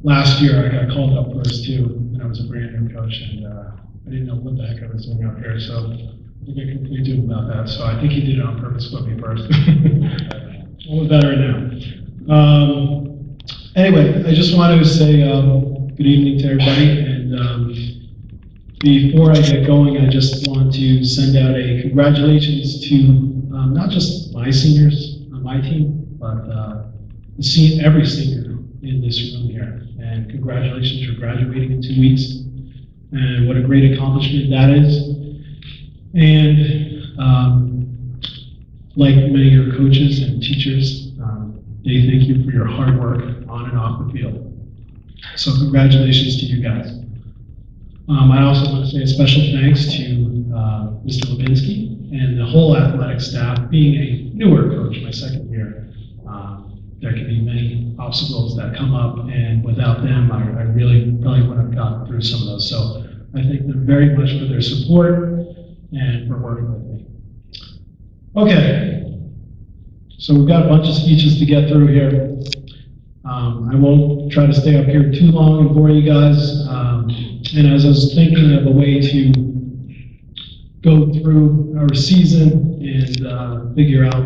last year I got called up first too, and I was a brand new coach, and I didn't know what the heck I was doing up here, so I think I completely do about that. So I think he did it on purpose, put me first. All the better now. Anyway, I just wanted to say good evening to everybody, and before I get going, I just want to send out a congratulations to not just my seniors on my team, but every senior in this room here. And congratulations, you're graduating in 2 weeks. And what a great accomplishment that is. And like many of your coaches and teachers, they thank you for your hard work on and off the field. So congratulations to you guys. I also want to say a special thanks to Mr. Levinsky and the whole athletic staff. Being a newer coach, my second year, there can be many obstacles that come up, and without them, I really probably wouldn't have gotten through some of those. So I thank them very much for their support and for working with me. Okay, so we've got a bunch of speeches to get through here. I won't try to stay up here too long and bore you guys. And as I was thinking of a way to go through our season and figure out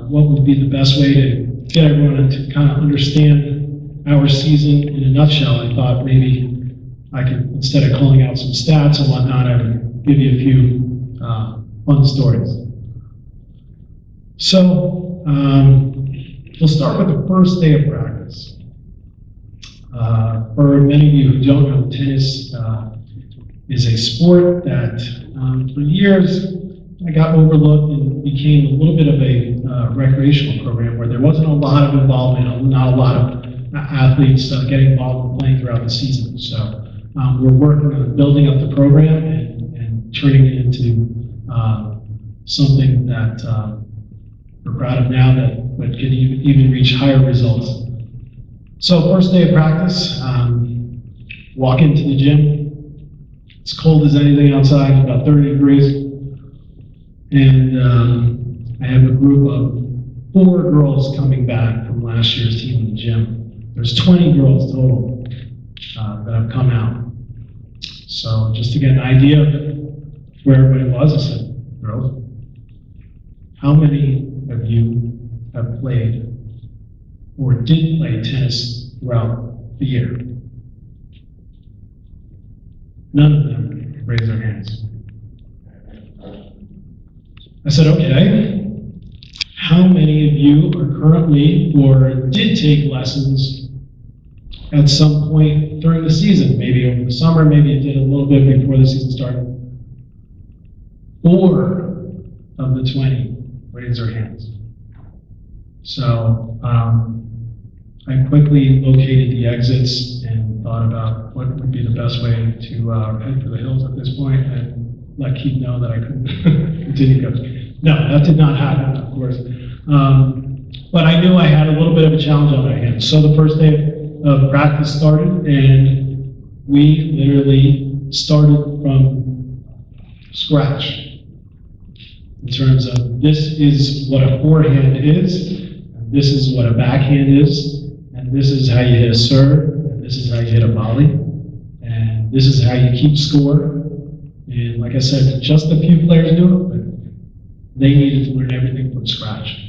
what would be the best way to get everyone to kind of understand our season in a nutshell, I thought maybe I could, instead of calling out some stats and whatnot, I would give you a few fun stories. So we'll start with the first day of practice. For many of you who don't know, tennis is a sport that for years I got overlooked and became a little bit of a recreational program where there wasn't a lot of involvement, not a lot of athletes getting involved and playing throughout the season. So we're working on building up the program and turning it into something that we're proud of now that could even reach higher results. So first day of practice, walk into the gym. It's cold as anything outside, about 30 degrees. And I have a group of 4 girls coming back from last year's team in the gym. There's 20 girls total that have come out. So just to get an idea of where everybody was, I said, girls, how many of you have played or did play tennis throughout the year? None of them raised their hands. I said, okay, how many of you are currently or did take lessons at some point during the season? Maybe over the summer, maybe you did a little bit before the season started. 4 of the 20 raised their hands. So I quickly located the exits and thought about what would be the best way to head for the hills at this point and let Keith know that I couldn't continue coaching. No, that did not happen, of course. But I knew I had a little bit of a challenge on my hands. So the first day of practice started, and we literally started from scratch in terms of this is what a forehand is, and this is what a backhand is, and this is how you hit a serve, and this is how you hit a volley, and this is how you keep score. And like I said, just a few players do it, but they needed to learn everything from scratch.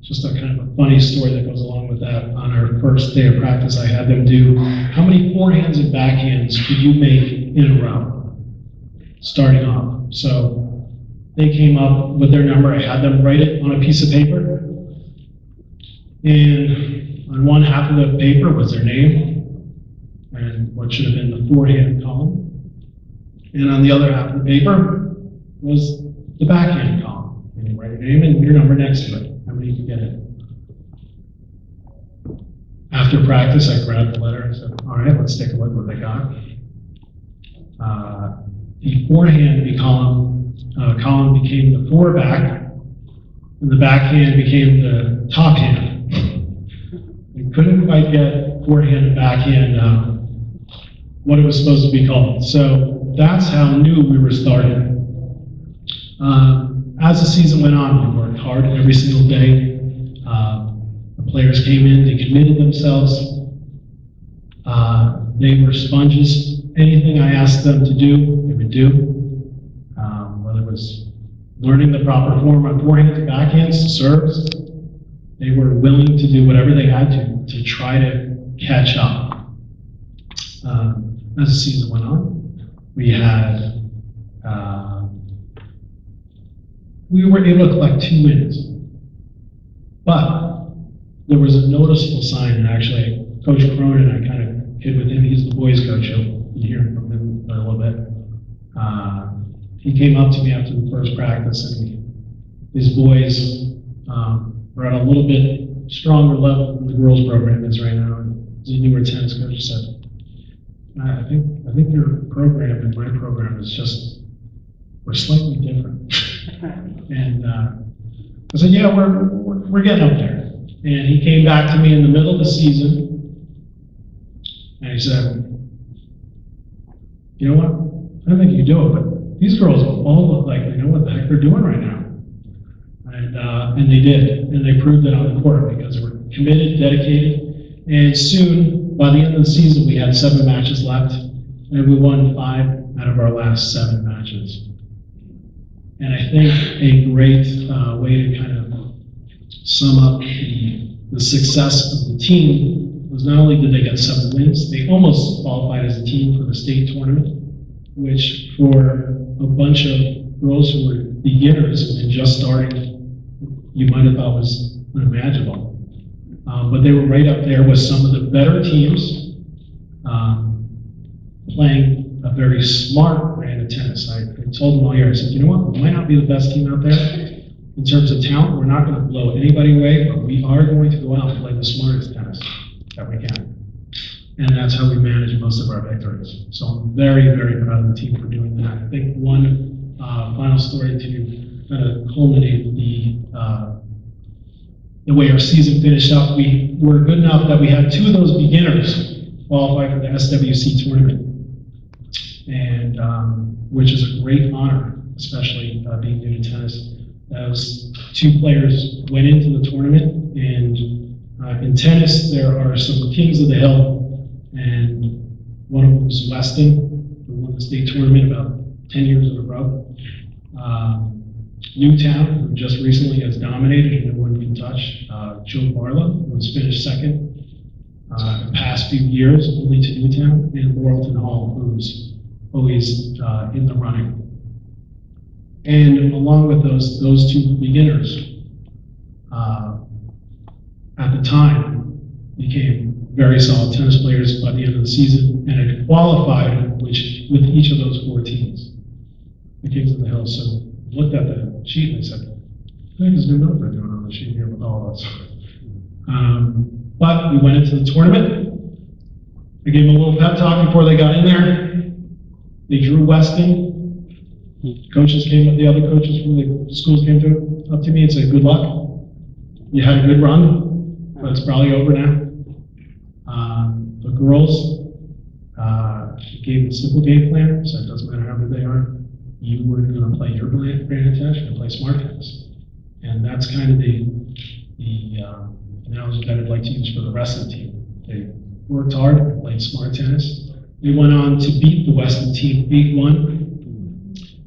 Just a kind of a funny story that goes along with that. On our first day of practice, I had them do, how many forehands and backhands could you make in a row, starting off? So they came up with their number. I had them write it on a piece of paper. And on one half of the paper was their name and what should have been the forehand column. And on the other half of the paper was the backhand column. And you write your name and your number next to it. How many you get it? After practice, I grabbed the letter and said, all right, let's take a look what they got. The forehand column became the foreback, and the backhand became the top hand. We couldn't quite get forehand and backhand what it was supposed to be called. So that's how new we were starting. As the season went on, we worked hard every single day. The Players came in, they committed themselves. They were sponges. Anything I asked them to do, they would do. Whether it was learning the proper form on forehands, backhands, serves, they were willing to do whatever they had to try to catch up. As the season went on, we were able to collect 2 wins. But there was a noticeable sign, and actually Coach Cronin, I kind of kid with him, he's the boys coach, you'll hear from him in a little bit. He came up to me after the first practice, and his boys were at a little bit stronger level than the girls program is right now. And the newer tennis coach said, I think your program and my program is just, we're slightly different. And I said, yeah, we're getting up there. And he came back to me in the middle of the season, and he said, you know what, I don't think you can do it, but these girls all look like they know what the heck they're doing right now. And they did, and they proved it on the court because they were committed, dedicated, and soon, by the end of the season, we had 7 matches left, and we won 5 out of our last 7 matches. And I think a great way to kind of sum up the success of the team was not only did they get 7 wins, they almost qualified as a team for the state tournament, which for a bunch of girls who were beginners and just starting, you might have thought was unimaginable. But they were right up there with some of the better teams, playing a very smart brand of tennis. I told them all year, I said, you know what, we might not be the best team out there in terms of talent. We're not going to blow anybody away, but we are going to go out and play the smartest tennis that we can. And that's how we manage most of our victories. So I'm very, very proud of the team for doing that. I think one final story to kind of culminate the way our season finished up, we were good enough that we had 2 of those beginners qualify for the SWC tournament, and which is a great honor, especially being new to tennis. Those 2 players went into the tournament, and in tennis there are some kings of the hill, and one of them was Weston, who won the state tournament about 10 years in a row. Newtown, who just recently has dominated and no one can touch. Joe Barlow, who has finished second the past few years, only to Newtown, and Laurelton Hall, who's always in the running. And along with those 2 beginners, at the time, became very solid tennis players by the end of the season, and had qualified with each of those 4 teams, the Kings of the Hill. So I looked at the sheet and I said, I think there's New Milford doing on the sheet here with all of us. But we went into the tournament. I gave them a little pep talk before they got in there. They drew Weston. Coaches came up, the other coaches from the schools came up to me and said, good luck. You had a good run, but it's probably over now. The girls gave a simple game plan, so it doesn't matter how good they are. You were going to play your brand of tennis, you're going to play smart tennis. And that's kind of the analogy that I'd like to use for the rest of the team. They worked hard, played smart tennis. They went on to beat the Weston team 8-1,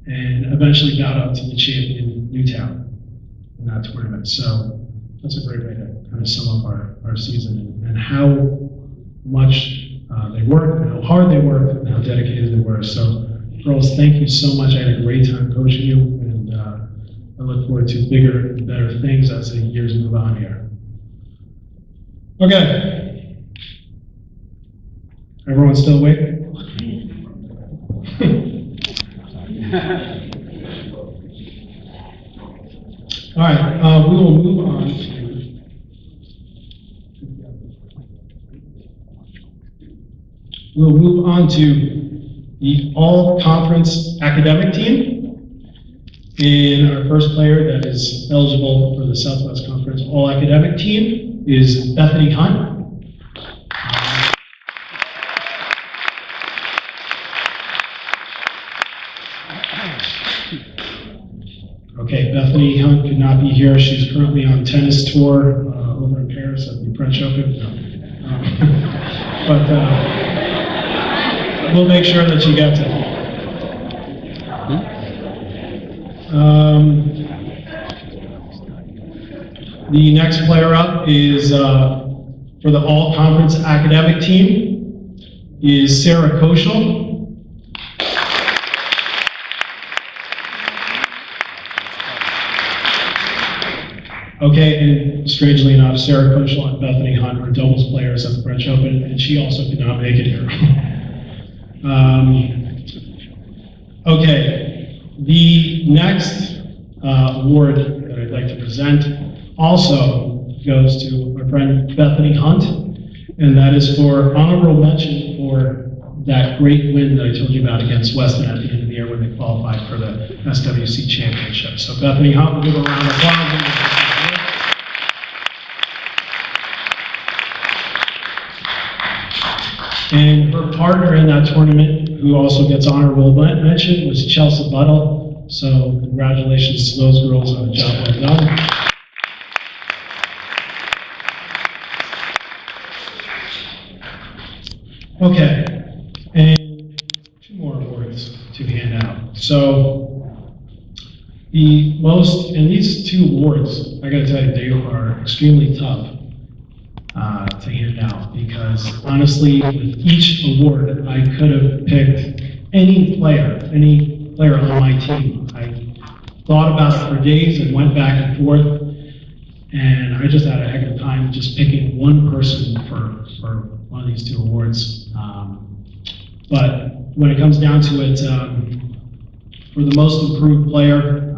and eventually got up to the champion Newtown in that tournament. So that's a great way to kind of sum up our season and how much they worked, and how hard they worked, and how dedicated they were. So girls, thank you so much. I had a great time coaching you, and I look forward to bigger and better things as the years move on here. Okay. Everyone still awake? All right, we will move on to the all-conference academic team. And our first player that is eligible for the Southwest Conference all-academic team is Bethany Hunt. Okay, Bethany Hunt could not be here. She's currently on tennis tour over in Paris at the French Open. No. But we'll make sure that you get to it. The next player up is for the all-conference academic team is Sarah Koschel. Okay, and strangely enough, Sarah Koschel and Bethany Hunt were doubles players at the French Open, and she also could not make it here. Okay, the next award that I'd like to present also goes to our friend Bethany Hunt, and that is for honorable mention for that great win that I told you about against Weston at the end of the year when they qualified for the SWC Championship. So Bethany Hunt, we'll give her a round of applause. And her partner in that tournament, who also gets honorable mention, was Chelsea Buttle. So congratulations to those girls on a job well done. Okay, and two more awards to hand out. So the most, and these two awards, I gotta tell you, they are extremely tough to hand out, because honestly, with each award, I could have picked any player on my team. I thought about it for days and went back and forth, and I just had a heck of a time just picking one person for one of these two awards. But when it comes down to it, for the most improved player,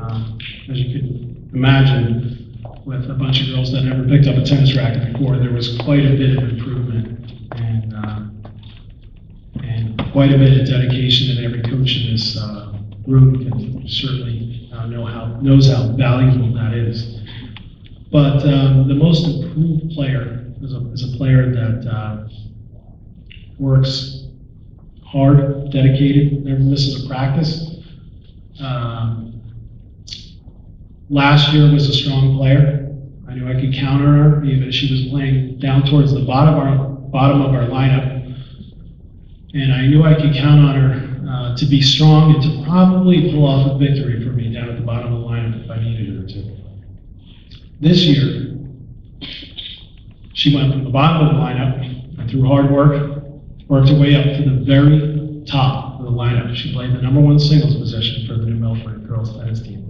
as you can imagine, with a bunch of girls that never picked up a tennis racket before, there was quite a bit of improvement and quite a bit of dedication that every coach in this room can certainly knows how valuable that is. But the most improved player is a player that works hard, dedicated, never misses a practice. Last year was a strong player. I knew I could count on her, even if she was playing down towards the bottom of our lineup. And I knew I could count on her to be strong and to probably pull off a victory for me down at the bottom of the lineup if I needed her to. This year, she went from the bottom of the lineup and through hard work, worked her way up to the very top of the lineup. She played the #1 singles position for the New Milford girls tennis team.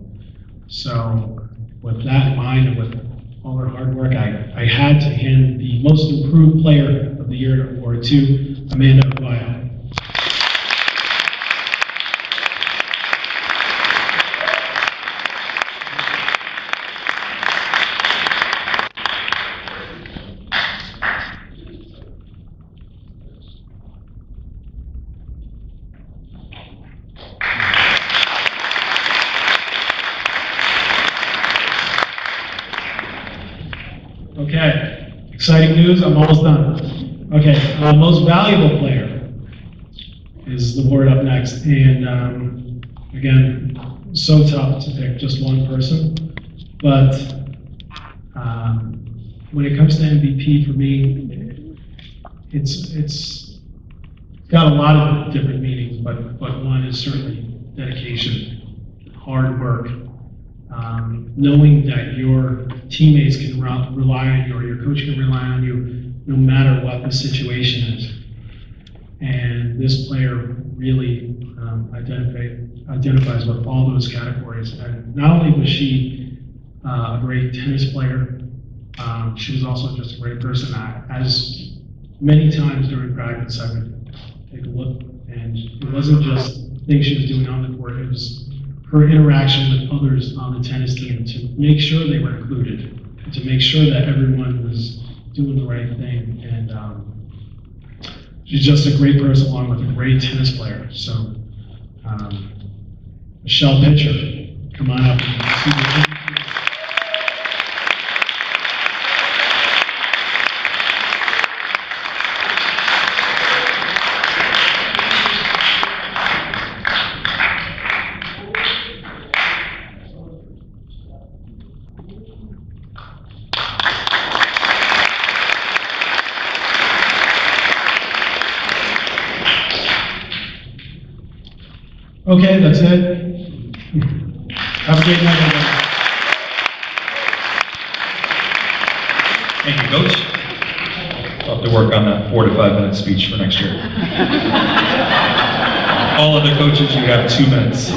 So with that in mind and with all her hard work, I had to hand the most improved player of the year award to Amanda Aguayo. Okay, exciting news, I'm almost done. Okay, most valuable player is the award up next. And again, so tough to pick just one person. But when it comes to MVP for me, it's got a lot of different meanings, but one is certainly dedication, hard work. Knowing that your teammates can rely on you, or your coach can rely on you, no matter what the situation is. And this player really identifies with all those categories. And not only was she a great tennis player, she was also just a great person. As many times during practice, I would take a look, and it wasn't just things she was doing on the court, it was her interaction with others on the tennis team to make sure they were included, and to make sure that everyone was doing the right thing. And she's just a great person along with a great tennis player. So, Michelle Pitcher, come on up. Okay, that's it. Have a great night, everybody. Thank you, Coach. I'll have to work on that 4 to 5 minute speech for next year. All other coaches, you have 2 minutes.